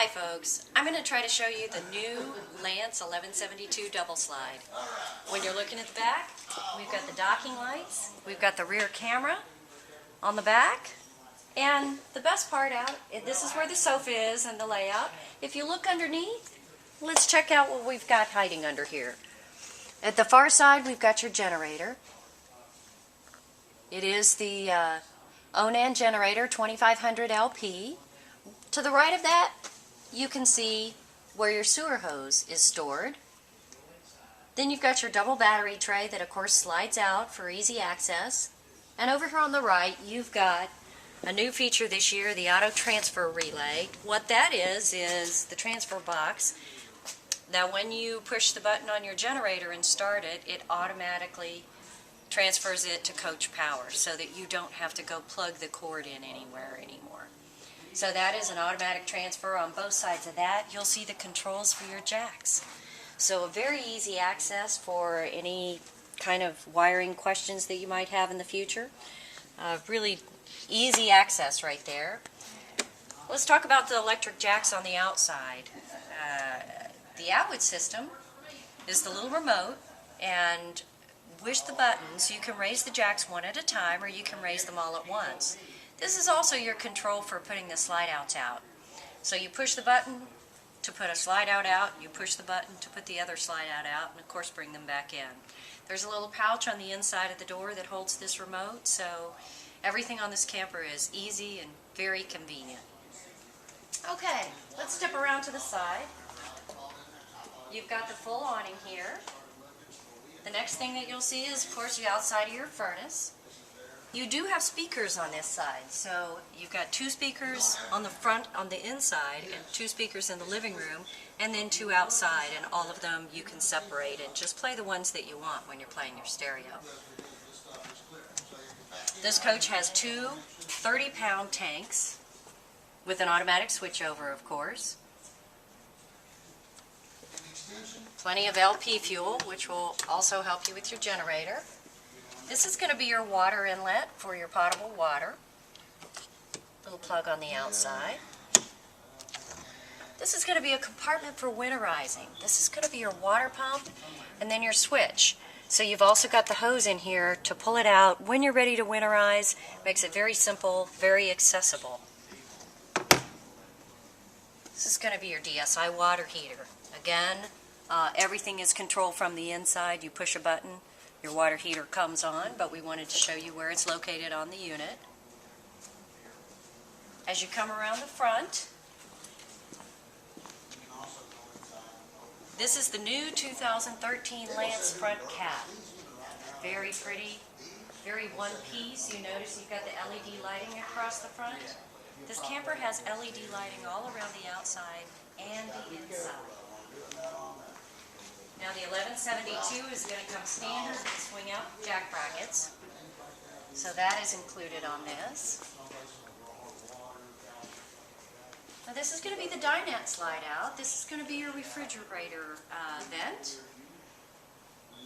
Hi folks, I'm going to try to show you the new Lance 1172 double slide. When you're looking at the back, we've got the docking lights, we've got the rear camera on the back, and the best part out, this is where the sofa is and the layout. If you look underneath, let's check out what we've got hiding under here. At the far side, we've got your generator. It is the Onan generator 2500 LP. To the right of that, you can see where your sewer hose is stored. Then you've got your double battery tray that of course slides out for easy access. And over here on the right, you've got a new feature this year, the auto transfer relay. What that is the transfer box. Now when you push the button on your generator and start it, it automatically transfers it to coach power so that you don't have to go plug the cord in anywhere anymore. So that is an automatic transfer on both sides of that. You'll see the controls for your jacks. So a very easy access for any kind of wiring questions that you might have in the future. Really easy access right there. Let's talk about the electric jacks on the outside. The outlet system is the little remote, and with the buttons you can raise the jacks one at a time or you can raise them all at once. This is also your control for putting the slide outs out. So you push the button to put a slide out, you push the button to put the other slide out, and of course bring them back in. There's a little pouch on the inside of the door that holds this remote, so everything on this camper is easy and very convenient. Okay, let's step around to the side. You've got the full awning here. The next thing that you'll see is, of course, the outside of your furnace. You do have speakers on this side, so you've got 2 speakers on the front, on the inside, and 2 speakers in the living room, and then 2 outside, and all of them you can separate and just play the ones that you want when you're playing your stereo. This coach has 2 30-pound tanks with an automatic switchover, of course. Plenty of LP fuel, which will also help you with your generator. This is going to be your water inlet for your potable water. Little plug on the outside. This is going to be a compartment for winterizing. This is going to be your water pump and then your switch. So you've also got the hose in here to pull it out when you're ready to winterize. Makes it very simple, very accessible. This is going to be your Dsi Water Heater. Again, everything is controlled from the inside. You push a button, your water heater comes on, but we wanted to show you where it's located on the unit. As you come around the front, this is the new 2013 Lance front cap. Very pretty, very one piece. You notice you've got the LED lighting across the front. This camper has LED lighting all around the outside and the inside. Now the 1172 is going to come standard with swing out jack brackets. So that is included on this. Now this is going to be the Dinette slide out. This is going to be your refrigerator vent.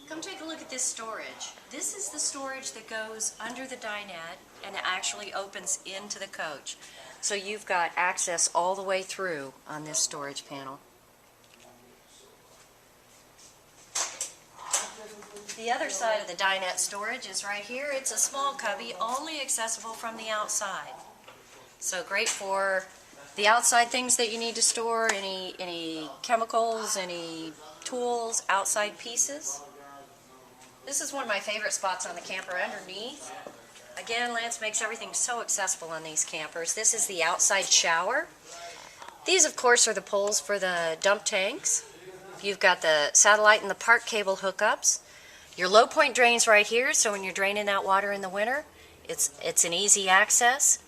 Come take a look at this storage. This is the storage that goes under the dinette and it actually opens into the coach. So you've got access all the way through on this storage panel. The other side of the dinette storage is right here. It's a small cubby, only accessible from the outside. So great for the outside things that you need to store, any chemicals, any tools, outside pieces. This is one of my favorite spots on the camper underneath. Again, Lance makes everything so accessible on these campers. This is the outside shower. These, of course, are the poles for the dump tanks. You've got the satellite and the park cable hookups. Your low point drain's right here, so when you're draining that water in the winter, it's an easy access.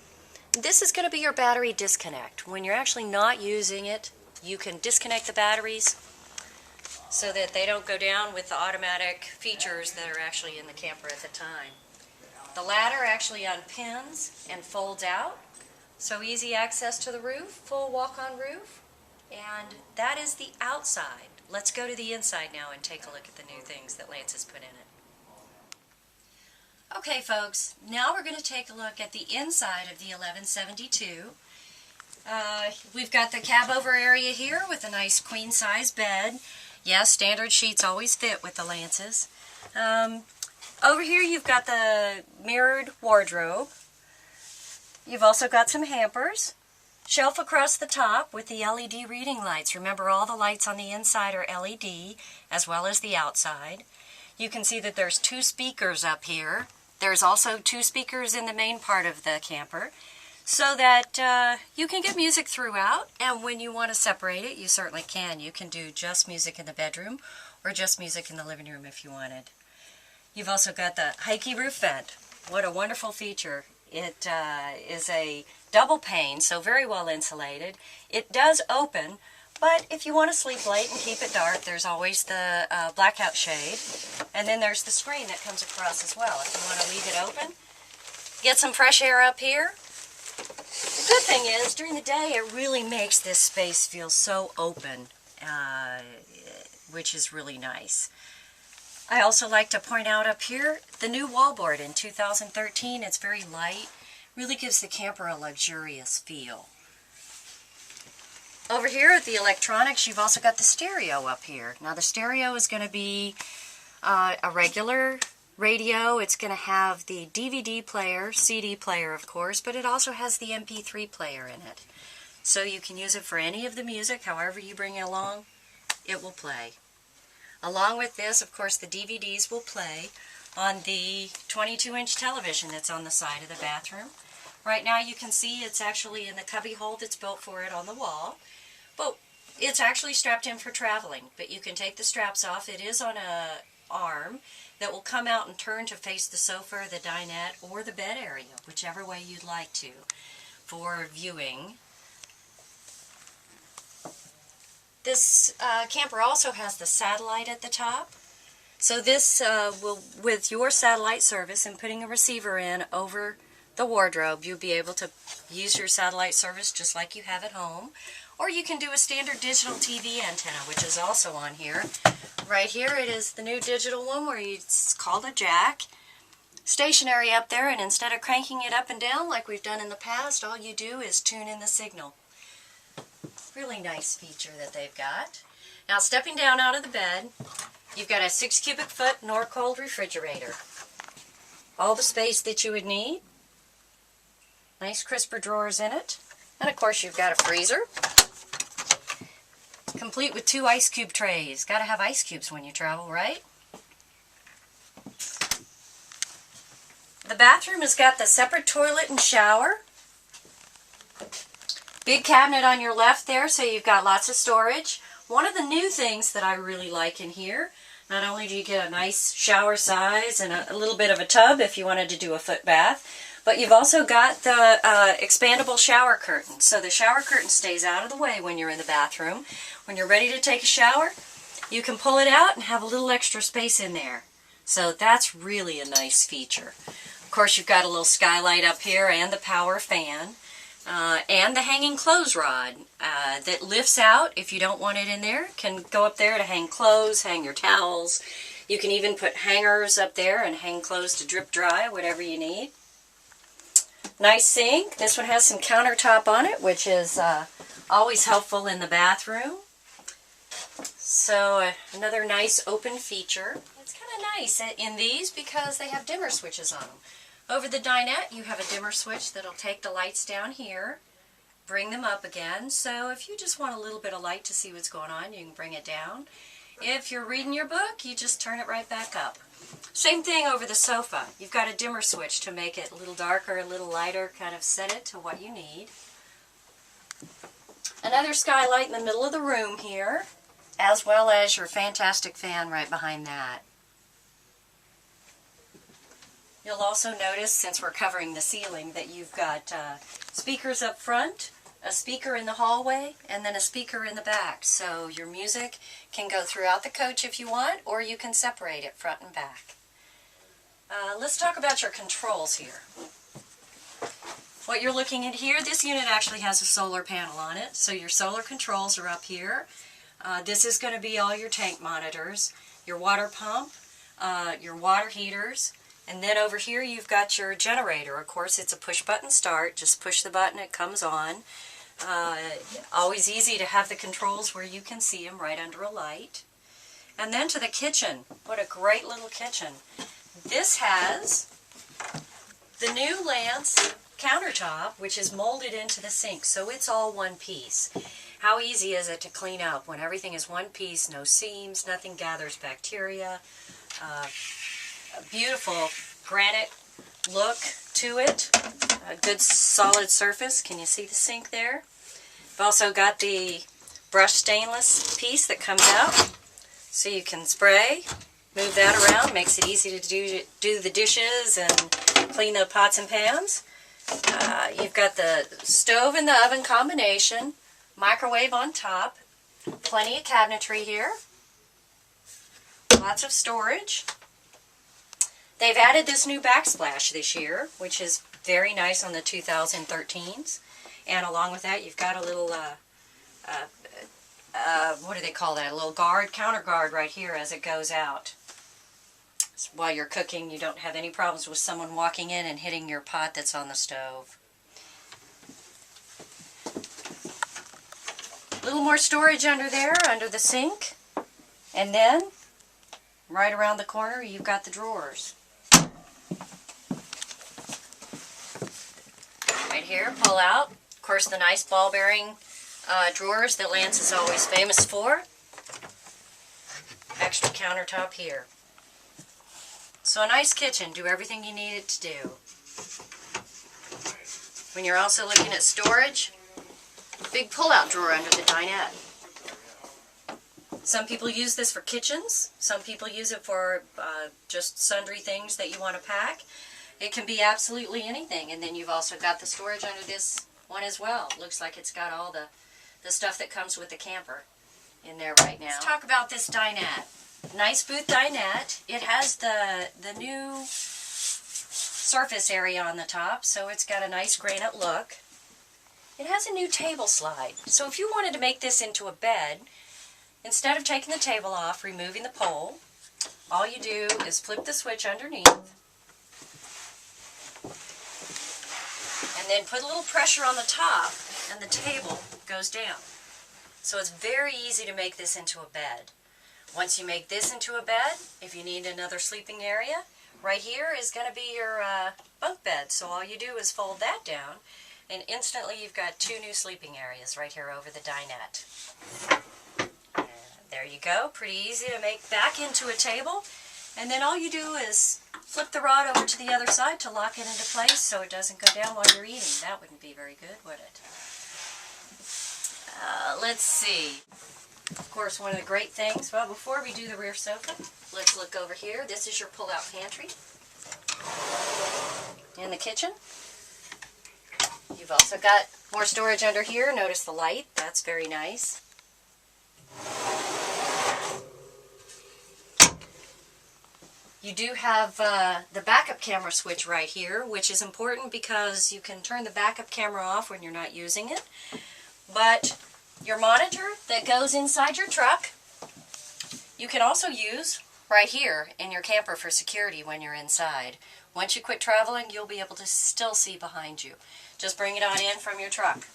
This is going to be your battery disconnect. When you're actually not using it, you can disconnect the batteries so that they don't go down with the automatic features that are actually in the camper at the time. The ladder actually unpins and folds out, so easy access to the roof, full walk-on roof, and that is the outside. Let's go to the inside now and take a look at the new things that Lance has put in it. Okay folks, now we're going to take a look at the inside of the 1172. We've got the cab over area here with a nice queen size bed. Yes, standard sheets always fit with the Lances. Over here you've got the mirrored wardrobe. You've also got some hampers. Shelf across the top with the LED reading lights. Remember, all the lights on the inside are LED as well as the outside. You can see that there's 2 speakers up here. There's also 2 speakers in the main part of the camper so that you can get music throughout, and when you want to separate it, you certainly can. You can do just music in the bedroom or just music in the living room if you wanted. You've also got the Heike roof vent. What a wonderful feature. It is a double pane, so very well insulated. It does open, but if you want to sleep late and keep it dark, there's always the blackout shade. And then there's the screen that comes across as well if you want to leave it open. Get some fresh air up here. The good thing is, during the day, it really makes this space feel so open, which is really nice. I also like to point out up here the new wallboard in 2013. It's very light, really gives the camper a luxurious feel. Over here at the electronics, you've also got the stereo up here. Now the stereo is going to be a regular radio. It's going to have the DVD player, CD player of course, but it also has the MP3 player in it. So you can use it for any of the music, however you bring it along, it will play. Along with this, of course, the DVDs will play on the 22-inch television that's on the side of the bathroom. Right now you can see it's actually in the cubby hole that's built for it on the wall. But it's actually strapped in for traveling. But you can take the straps off. It is on a arm that will come out and turn to face the sofa, the dinette, or the bed area, whichever way you'd like to, for viewing. This camper also has the satellite at the top. So this will, with your satellite service and putting a receiver in over the wardrobe, you'll be able to use your satellite service just like you have at home. Or you can do a standard digital TV antenna, which is also on here. Right here it is the new digital one where it's called a jack. Stationary up there, and instead of cranking it up and down like we've done in the past, all you do is tune in the signal. Really nice feature that they've got. Now stepping down out of the bed, you've got a 6 cubic foot Norcold refrigerator. All the space that you would need. Nice crisper drawers in it. And of course you've got a freezer. Complete with 2 ice cube trays. Gotta have ice cubes when you travel, right? The bathroom has got the separate toilet and shower. Big cabinet on your left there, so you've got lots of storage. One of the new things that I really like in here, not only do you get a nice shower size and a little bit of a tub if you wanted to do a foot bath, but you've also got the expandable shower curtain. So the shower curtain stays out of the way when you're in the bathroom. When you're ready to take a shower, you can pull it out and have a little extra space in there. So that's really a nice feature. Of course, you've got a little skylight up here and the power fan. And the hanging clothes rod that lifts out if you don't want it in there. Can go up there to hang clothes, hang your towels. You can even put hangers up there and hang clothes to drip dry, whatever you need. Nice sink. This one has some countertop on it, which is always helpful in the bathroom. So another nice open feature. It's kind of nice in these because they have dimmer switches on them. Over the dinette, you have a dimmer switch that'll take the lights down here, bring them up again. So if you just want a little bit of light to see what's going on, you can bring it down. If you're reading your book, you just turn it right back up. Same thing over the sofa. You've got a dimmer switch to make it a little darker, a little lighter, kind of set it to what you need. Another skylight in the middle of the room here, as well as your fantastic fan right behind that. You'll also notice, since we're covering the ceiling, that you've got speakers up front, a speaker in the hallway, and then a speaker in the back. So your music can go throughout the coach if you want, or you can separate it front and back. Let's talk about your controls here. What you're looking at here, this unit actually has a solar panel on it, so your solar controls are up here. This is going to be all your tank monitors, your water pump, your water heaters, and then over here you've got your generator. Of course, it's a push-button start. Just push the button, it comes on. Always easy to have the controls where you can see them right under a light. And then to the kitchen. What a great little kitchen. This has the new Lance countertop, which is molded into the sink, so it's all one piece. How easy is it to clean up when everything is one piece, no seams, nothing gathers bacteria. A beautiful granite look to it. A good solid surface. Can you see the sink there? I've also got the brushed stainless piece that comes out, so you can spray, move that around, makes it easy to do the dishes and clean the pots and pans. You've got the stove and the oven combination, microwave on top, plenty of cabinetry here, lots of storage. They've added this new backsplash this year, which is very nice on the 2013s. And along with that, you've got a little, what do they call that? A little guard, counter guard right here as it goes out. So while you're cooking, you don't have any problems with someone walking in and hitting your pot that's on the stove. A little more storage under there, under the sink. And then, right around the corner, you've got the drawers. Right here, pull out. Of course, the nice ball-bearing drawers that Lance is always famous for. Extra countertop here. So a nice kitchen. Do everything you need it to do. When you're also looking at storage, big pull-out drawer under the dinette. Some people use this for kitchens. Some people use it for just sundry things that you want to pack. It can be absolutely anything. And then you've also got the storage under this one as well. Looks like it's got all the stuff that comes with the camper in there right now. Let's talk about this dinette. Nice booth dinette. It has the new surface area on the top, so it's got a nice granite look. It has a new table slide. So if you wanted to make this into a bed, instead of taking the table off, removing the pole, all you do is flip the switch underneath, and then put a little pressure on the top, and the table goes down. So it's very easy to make this into a bed. Once you make this into a bed, if you need another sleeping area, right here is going to be your bunk bed. So all you do is fold that down, and instantly you've got two new sleeping areas right here over the dinette. And there you go. Pretty easy to make back into a table. And then all you do is flip the rod over to the other side to lock it into place so it doesn't go down while you're eating. That wouldn't be very good, would it? Let's see. Of course, one of the great things, well, before we do the rear sofa, let's look over here. This is your pull-out pantry in the kitchen. You've also got more storage under here. Notice the light. That's very nice. You do have the backup camera switch right here, which is important because you can turn the backup camera off when you're not using it. But your monitor that goes inside your truck, you can also use right here in your camper for security when you're inside. Once you quit traveling, you'll be able to still see behind you. Just bring it on in from your truck.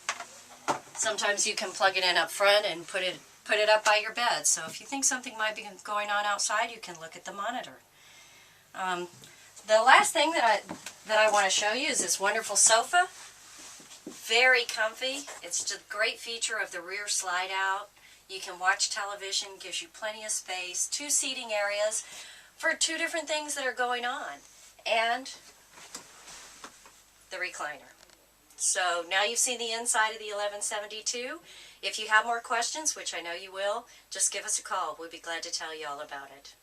Sometimes you can plug it in up front and put it up by your bed. So if you think something might be going on outside, you can look at the monitor. The last thing that I want to show you is this wonderful sofa. Very comfy. It's just a great feature of the rear slide out. You can watch television, gives you plenty of space, two seating areas for two different things that are going on, and the recliner. So now you've seen the inside of the 1172. If you have more questions, which I know you will, just give us a call. We'll be glad to tell you all about it.